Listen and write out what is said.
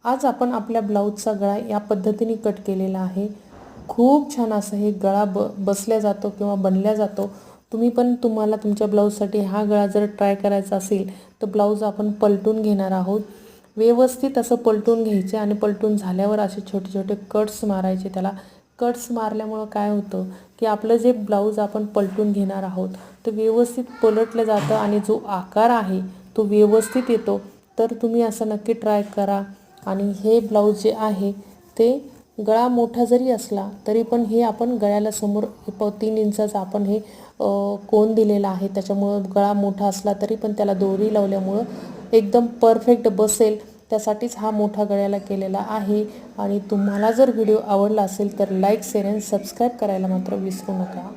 आज आपण आपल्या ब्लाऊजचा गळा या पद्धतीने कट केलेला आहे। खूप छान असं हे गळा बसल्या जातो किंवा बनल्या जातो। तुम्ही पण तुम्हाला तुमच्या ब्लाऊजसाठी हा गळा जर ट्राय करायचा असेल तर ब्लाऊज आपण पलटून घेणार आहोत। व्यवस्थित असं पलटून घ्यायचे आणि पलटून झाल्यावर असे छोटे छोटे कट्स मारायचे। त्याला कट्स मारल्यामुळे काय होतं की आपलं जे ब्लाऊज आपण पलटून घेणार आहोत ते व्यवस्थित पलटलं जातं आणि जो आकार आहे तो व्यवस्थित येतो। तर तुम्ही असं नक्की ट्राय करा। आणि हे ब्लाऊज जे आहे ते गळा मोठा जरी असला तरी पण हे आपण गळ्याला समोर 3 इंचाचा आपण हे कोन दिलेला आहे। त्याच्यामुळे गळा मोठा असला तरी पण त्याला दोरी लावल्यामुळे एकदम परफेक्ट बसेल। त्यासाठीच हा मोठा गळ्याला केलेला आहे। आणि तुम्हाला जर व्हिडिओ आवडला असेल तर लाईक शेअर आणि सबस्क्राईब करायला मात्र विसरू नका।